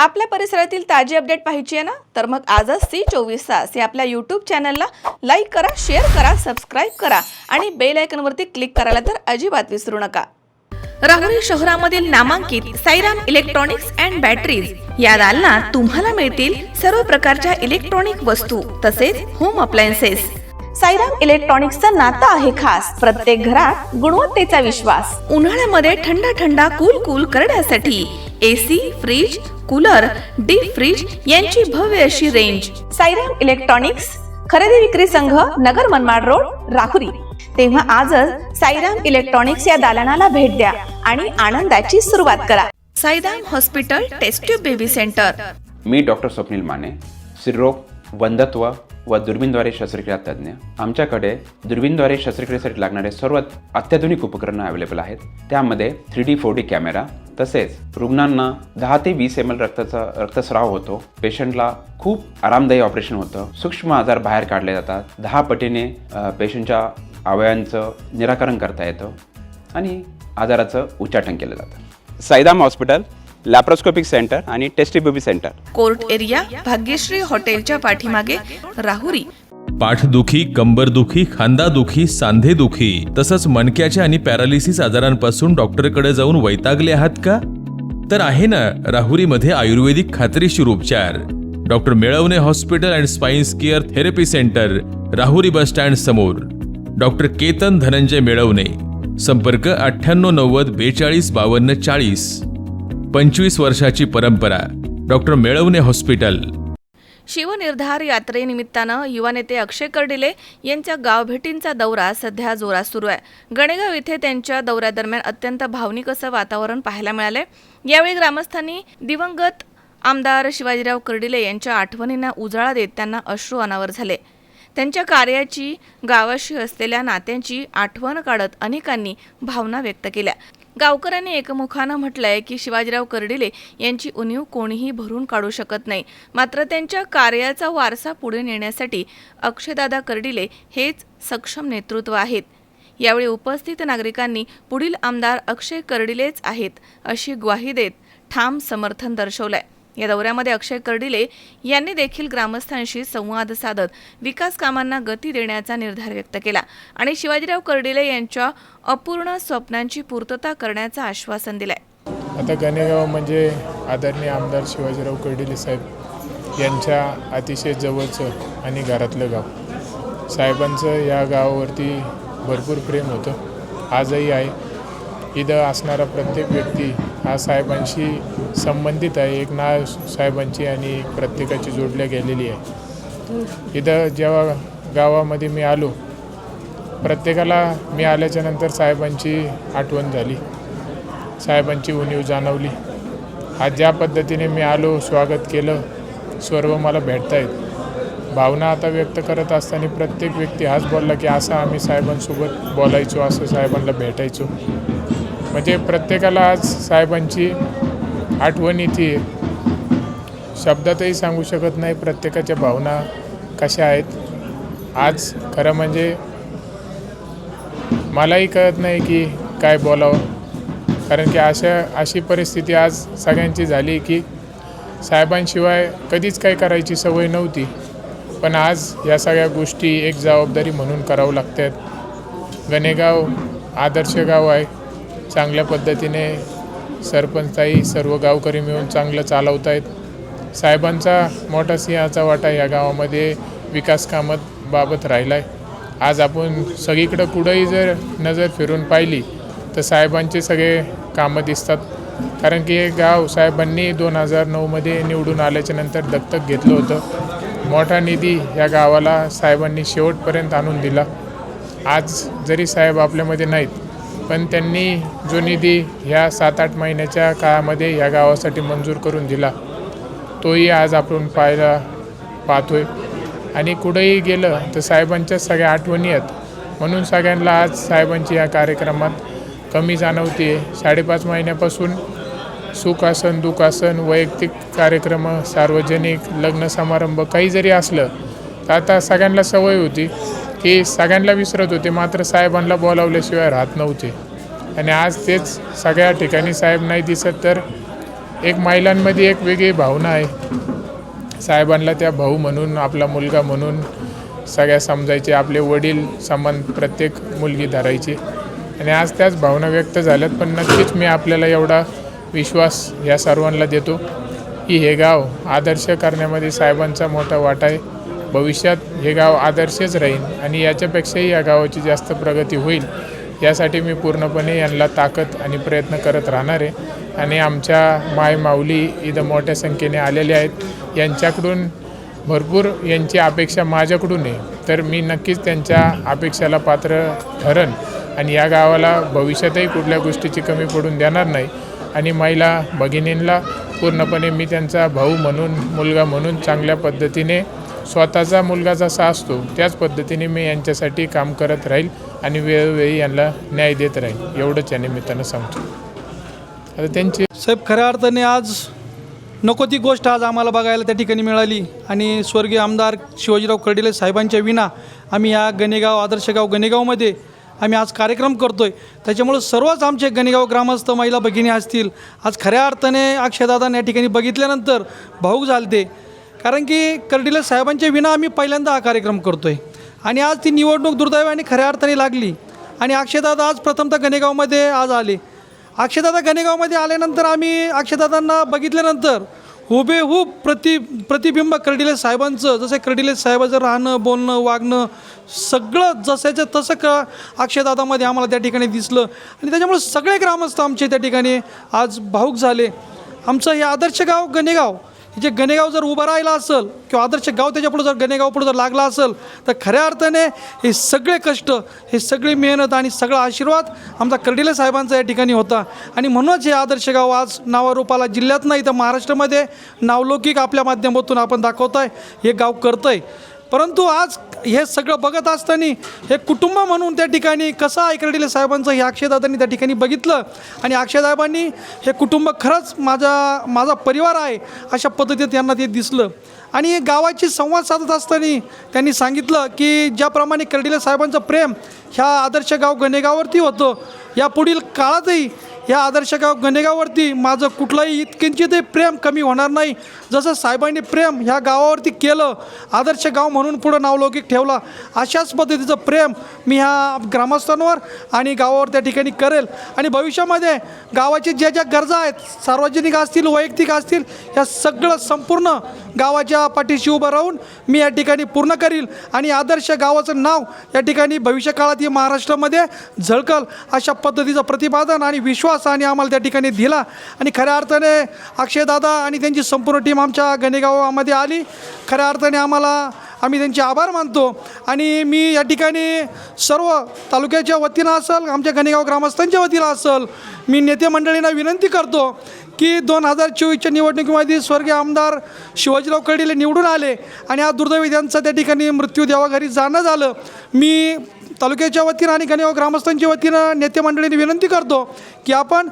आपल्या परिसरातील ताजी अपडेट पाहिजे आहे ना, तर मग आजच C24 तास या आपल्या यूट्यूब चॅनलला लाईक करा, शेअर करा, सबस्क्राईब करा आणि बेल आयकॉनवरती क्लिक करायला तर अजिबात विसरू नका. राहुरी शहरामधील नामांकित साईराम इलेक्ट्रॉनिक्स अँड बॅटरीज या दालनात तुम्हाला मिळतील सर्व प्रकारच्या इलेक्ट्रॉनिक वस्तू तसेच होम अप्लायन्सेस. साईराम इलेक्ट्रॉनिक्सचं नातं आहे खास. प्रत्येक घरात गुणवत्तेचा विश्वास. उन्हाळ्यामध्ये थंड थंड कूल करण्यासाठी AC, fridge, cooler, deep freeze यांची भव्य अशी रेंज. साईराम इलेक्ट्रॉनिक्स खरेदी विक्री संघ, नगर मनमाड रोड, राहुरी. तेव्हा आजच साईराम इलेक्ट्रॉनिक्स या दालनाला भेट द्या आणि आनंदाची सुरुवात करा. Sairam hospital test tube baby centre. मी डॉक्टर स्वप्नील माने, स्त्रीरोग, वंध्यत्व व दुर्बीणद्वारे शस्त्रक्रिया तज्ज्ञ. आमच्याकडे दुर्बीणद्वारे शस्त्रक्रियेसाठी लागणारे सर्व अत्याधुनिक उपकरणं अवेलेबल आहेत. त्यामध्ये 3D 4D कॅमेरा, तसेच रुग्णांना 10 ते 20 ml रक्तस्राव होतो. पेशंटला खूप आरामदायी ऑपरेशन होतं. सूक्ष्म आजार बाहेर काढले जातात. 10 पटीने पेशंटच्या अवयवांचं निराकरण करता येतं आणि आजाराचं उच्चाटन केलं जातं. साईराम हॉस्पिटल, लॅप्रोस्कोपिक सेंटर आणि test baby centre. Court area, Bhagyashree हॉटेलच्या पाठीमागे, राहुरी. पाठदुखी, कंबरदुखी, खांदादुखी, सांधेदुखी तसंच मणक्याच्या आणि पॅरालिसिस आजारांपासून डॉक्टरकडे जाऊन वैतागले आहात का? तर आहे ना राहुरीमध्ये आयुर्वेदिक खात्रीशीर उपचार. Doctor Melavane hospital and spines care therapy centre, Rahuri bus stand समोर. डॉक्टर केतन धनंजय मेळवणे. संपर्क 9890 42 52 40. 25 वर्षाची परंपरा. Doctor Melavane hospital. शिवनिर्धार यात्रेनिमित्तानं युवा नेते अक्षय कर्डिले यांच्या गावभेटींचा दौरा सध्या जोरात सुरू आहे. गणेगाव येथे त्यांच्या दौऱ्यादरम्यान अत्यंत भावनिक असं वातावरण पाहायला मिळाले. यावेळी ग्रामस्थांनी दिवंगत आमदार शिवाजीराव कर्डिले यांच्या आठवणींना उजाळा देत त्यांना अश्रू अनावर झाले. त्यांच्या कार्याची, गावाशी असलेल्या नात्यांची आठवण काढत अनेकांनी भावना व्यक्त केल्या. गावकऱ्यांनी एकमुखानं म्हटलंय की शिवाजीराव कर्डिले यांची उणीव कोणीही भरून काढू शकत नाही. मात्र त्यांच्या कार्याचा वारसा पुढे नेण्यासाठी अक्षयदादा कर्डिले हेच सक्षम नेतृत्व आहेत. यावेळी उपस्थित नागरिकांनी पुढील आमदार अक्षय कर्डिलेच आहेत अशी ग्वाही देत ठाम समर्थन दर्शवलंय. या दौऱ्यामध्ये अक्षय कर्डिले यांनी देखील ग्रामस्थांशी संवाद साधत विकास कामांना गती देण्याचा निर्धार व्यक्त केला आणि शिवाजीराव कर्डिले यांच्या अपूर्ण स्वप्नांची पूर्तता करण्याचं आश्वासन दिलंय. आता गणेगाव म्हणजे आदरणीय आमदार शिवाजीराव कर्डिले साहेब यांच्या अतिशय जवळचं आणि घरातलं गाव. साहेबांचं या गावावरती भरपूर प्रेम होतं, आजही आहे. इथं असणारा प्रत्येक व्यक्ती हा साहेबांशी संबंधित आहे. एक नाव साहेबांची आणि प्रत्येकाची जोडल्या गेलेली आहे. इथं जेव्हा गावामध्ये मी आलो, प्रत्येकाला मी आल्याच्यानंतर साहेबांची आठवण झाली, साहेबांची उणीव जाणवली. आज ज्या पद्धतीने मी आलो, स्वागत केलं, सर्व मला भेटतायत. भावना आता व्यक्त करत असताना प्रत्येक व्यक्ती हाच बोलला की असं आम्ही साहेबांसोबत बोलायचो, असं साहेबांना भेटायचो. म्हणजे प्रत्येकाला आज साहेबांची आठवण येते. शब्दातही सांगू शकत नाही प्रत्येकाच्या भावना कशा आहेत. आज खरं म्हणजे मलाही कळत नाही की काय बोलावं, कारण की अशी परिस्थिती आज सगळ्यांची झाली की साहेबांशिवाय कधीच काही करायची सवय नव्हती, पण आज या सगळ्या गोष्टी एक जबाबदारी म्हणून करावं लागतात. गणेगाव आदर्श गाव आहे. चांगल्या पद्धतीने सरपंचताई, सर्व गावकरी मिळून चांगलं चालवत आहेत. साहेबांचा मोठा सिंहाचा वाटा या गावामध्ये विकास कामाबाबत राहिला आहे. आज आपण सगळीकडं कुठंही जर नजर फिरून पाहिली तर साहेबांचे सगळे कामं दिसतात. कारण की हे गाव साहेबांनी 2009मध्ये निवडून आल्याच्या नंतर दत्तक घेतलं होतं. मोठा निधी या गावाला साहेबांनी शेवटपर्यंत आणून दिला. आज जरी साहेब आपल्यामध्ये नाहीत, पण त्यांनी जो निधी ह्या 7-8 महिन्याच्या काळामध्ये ह्या गावासाठी मंजूर करून दिला, तोही आज आपण पाहतोय. आणि कुठंही गेलं तर साहेबांच्या सगळ्या आठवणी आहेत. म्हणून सगळ्यांना आज साहेबांची या कार्यक्रमात कमी जाणवते. 5.5 महिन्यापासून सुख असन, दुःख असन, वैयक्तिक कार्यक्रम, सार्वजनिक लग्न समारंभ काही जरी असलं तर आता सगळ्यांना सवय होती की सगळ्यांना विसरत होते, मात्र साहेबांना बोलावल्याशिवाय राहत नव्हते. आणि आज तेच सगळ्या ठिकाणी साहेब नाही दिसत तर एक महिलांमध्ये एक वेगळी भावना आहे. साहेबांना त्या भाऊ म्हणून, आपला मुलगा म्हणून सगळ्या समजायचे, आपले वडील समान प्रत्येक मुलगी धरायची आणि आज त्याच भावना व्यक्त झाल्यात. पण नक्कीच मी आपल्याला एवढा विश्वास या सर्वांना देतो की हे गाव आदर्श करण्यामध्ये साहेबांचा मोठा वाटा आहे. भविष्यात हे गाव आदर्शच राहील आणि याच्यापेक्षाही या गावाची जास्त प्रगती होईल यासाठी मी पूर्णपणे यांना ताकद आणि प्रयत्न करत राहणार आहे. आणि आमच्या माय माऊली इथं मोठ्या संख्येने आलेल्या आहेत. यांच्याकडून भरपूर यांची अपेक्षा माझ्याकडून आहे, तर मी नक्कीच त्यांच्या अपेक्षाला पात्र ठरेन आणि या गावाला भविष्यातही कुठल्या गोष्टीची कमी पडून देणार नाही. आणि महिला भगिनींना पूर्णपणे मी त्यांचा भाऊ म्हणून, मुलगा म्हणून चांगल्या पद्धतीने, स्वतःचा मुलगा जसा असतो त्याच पद्धतीने मी यांच्यासाठी काम करत राहील आणि वेळोवेळी यांना न्याय देत राहील, एवढंच या निमित्तानं सांगतो. आता त्यांची साहेब, खऱ्या अर्थाने आज नको ती गोष्ट आज आम्हाला बघायला त्या ठिकाणी मिळाली आणि स्वर्गीय आमदार शिवाजीराव कर्डिले साहेबांच्या विना आम्ही या गणेगाव, आदर्श गाव गणेगावमध्ये आम्ही आज कार्यक्रम करतो आहे. त्याच्यामुळं सर्वच आमचे गणेगाव ग्रामस्थ महिला भगिनी असतील, आज खऱ्या अर्थाने अक्षयदादांना या ठिकाणी बघितल्यानंतर भाऊक झालते. कारण की कर्डिले साहेबांच्या विना आम्ही पहिल्यांदा हा कार्यक्रम करतो आहे आणि आज ती निवडणूक दुर्दैवाने खऱ्या अर्थाने लागली आणि अक्षयदादा आज प्रथमतः गणेगावमध्ये आज आले. अक्षयदादा गणेगावमध्ये आल्यानंतर आम्ही अक्षयदादांना बघितल्यानंतर हुबेहूब प्रतिबिंब कर्डिले साहेबांचं, जसं कर्डिले साहेबाचं राहणं, बोलणं, वागणं सगळं जसंच्या तसं अक्षयदादामध्ये आम्हाला त्या ठिकाणी दिसलं आणि त्याच्यामुळे सगळे ग्रामस्थ आमचे त्या ठिकाणी आज भाऊक झाले. आमचं हे आदर्श गाव गणेगाव, जे गणेगाव जर उभं राहिलं असेल किंवा आदर्श गाव त्याच्यापुढं जर गणेगाव पुढं जर लागला असेल तर खऱ्या अर्थाने हे सगळे कष्ट, हे सगळी मेहनत आणि सगळा आशीर्वाद आमचा कर्डिले साहेबांचा या ठिकाणी होता. आणि म्हणूनच हे आदर्श गाव आज नावारूपाला जिल्ह्यात नाही तर महाराष्ट्रामध्ये नावलौकिक आपल्या माध्यमातून आपण दाखवत आहे, हे गाव करतं आहे. परंतु आज हे सगळं बघत असताना हे कुटुंब म्हणून त्या ठिकाणी कसं आहे कर्डिले साहेबांचं हे अक्षयदादांनी त्या ठिकाणी बघितलं आणि अक्षयदादांनी हे कुटुंब खरंच माझा परिवार आहे अशा पद्धतीत त्यांना ते दिसलं. आणि गावाची संवाद साधत असताना त्यांनी सांगितलं की ज्याप्रमाणे कर्डिले साहेबांचं प्रेम ह्या आदर्श गाव गणेगाववरती होतं, यापुढील काळातही ह्या आदर्श गाव गणेगाववरती माझं कुठलंही इतकिंचितही प्रेम कमी होणार नाही. जसं साहेबांनी प्रेम ह्या गावावरती केलं, आदर्श गाव म्हणून पुढं नावलौकिक ठेवला, अशाच पद्धतीचं प्रेम मी ह्या ग्रामस्थांवर आणि गावावर त्या ठिकाणी करेल. आणि भविष्यामध्ये गावाची ज्या ज्या गरजा आहेत, सार्वजनिक असतील, वैयक्तिक असतील, ह्या सगळं संपूर्ण गावाच्या पाठीशी उभं राहून मी या ठिकाणी पूर्ण करील आणि आदर्श गावाचं नाव या ठिकाणी भविष्यकाळात ही महाराष्ट्रामध्ये झळकल अशा पद्धतीचं प्रतिपादन आणि विश्वास आणि आम्हाला त्या ठिकाणी दिला. आणि खऱ्या अर्थाने अक्षयदादा आणि त्यांची संपूर्ण टीम आमच्या गणेगावामध्ये आली. खऱ्या अर्थाने आम्ही त्यांचे आभार मानतो. आणि मी या ठिकाणी सर्व तालुक्याच्या वतीनं असेल, आमच्या गणेगाव ग्रामस्थांच्या वतीनं असेल, मी नेते मंडळींना विनंती करतो की 2024च्या निवडणुकीमध्ये स्वर्गीय आमदार शिवाजीराव कर्डिले निवडून आले आणि आज दुर्दैवी त्यांचा त्या ठिकाणी मृत्यू देवाघरी जाणं झालं. मी तालुक्याच्या वतीनं आणि गणेगाव ग्रामस्थांच्या वतीनं नेते मंडळींनी विनंती करतो की आपण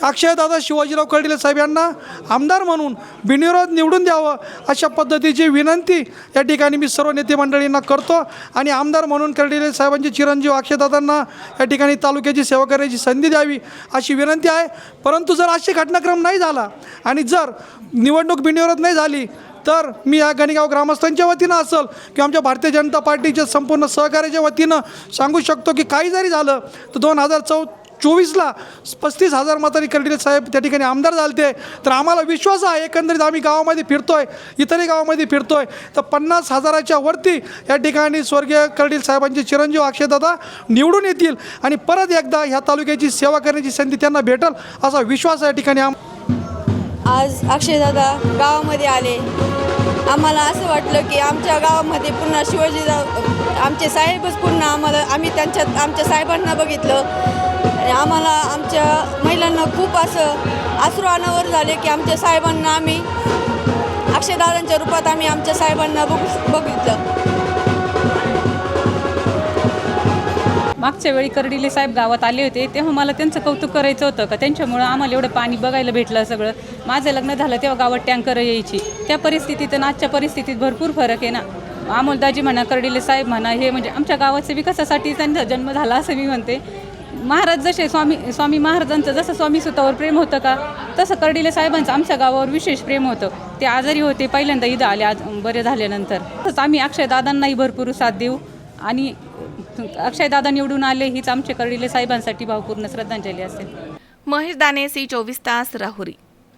अक्षयदादा शिवाजीराव कर्डिले साहेब यांना आमदार म्हणून बिनविरोध निवडून द्यावं अशा पद्धतीची विनंती या ठिकाणी मी सर्व नेते मंडळींना करतो. आणि आमदार म्हणून कर्डिले साहेबांचे चिरंजीव अक्षयदादांना या ठिकाणी तालुक्याची सेवा करण्याची संधी द्यावी अशी विनंती आहे. परंतु जर अशी घटनाक्रम नाही झाला आणि जर निवडणूक बिनविरोध नाही झाली तर मी या गणेगाव ग्रामस्थांच्या वतीनं असेल किंवा आमच्या भारतीय जनता पार्टीच्या संपूर्ण सहकार्याच्या वतीनं सांगू शकतो की काही जरी झालं तर 2024ला 35,000 मतांनी कर्डिले साहेब त्या ठिकाणी आमदार झालते. तर आम्हाला विश्वास आहे, एकंदरीत आम्ही गावामध्ये फिरतोय, इतरही गावामध्ये फिरतोय, तर 50,000च्या वरती या ठिकाणी स्वर्गीय कर्डिले साहेबांचे चिरंजीव अक्षयदादा निवडून येतील आणि परत एकदा ह्या तालुक्याची सेवा करण्याची संधी त्यांना भेटेल असा विश्वास या ठिकाणी आज अक्षयदादा गावामध्ये आले. आम्हाला असं वाटलं की आमच्या गावामध्ये पुन्हा शिवाजीराव आमचे साहेबच पुन्हा आम्ही आमच्या साहेबांना बघितलं आणि आम्हाला आमच्या महिलांना खूप असं अश्रू अनावर झाले की आमच्या साहेबांना आम्ही अक्षयदादांच्या रूपात आम्ही आमच्या साहेबांना बघितलं. मागच्या वेळी कर्डिले साहेब गावात आले होते तेव्हा मला त्यांचं कौतुक करायचं होतं का त्यांच्यामुळं आम्हाला एवढं पाणी बघायला भेटलं. सगळं माझं लग्न झालं तेव्हा गावात टँकर यायची, त्या परिस्थितीत आणि आजच्या परिस्थितीत भरपूर फरक आहे ना. अमोलदाजी म्हणा, कर्डिले साहेब म्हणा, हे म्हणजे आमच्या गावाच्या विकासासाठी त्यांचा जन्म झाला असं मी म्हणते. महाराज जसे स्वामी महाराजांचं जसं स्वामी सुतावर प्रेम होतं का, तसं कर्डिले साहेबांचं आमच्या गावावर विशेष प्रेम होतं. ते आजारी होते, पहिल्यांदा इथं आले आज बरे झाल्यानंतर. तसंच आम्ही अक्षयदादांनाही भरपूर साथ देऊ आणि अक्षयदादा निवडून आले हीच आमच्या कर्डिले साहेबांसाठी भावपूर्ण श्रद्धांजली असेल. महेश दाने, C24 तास, राहुरी.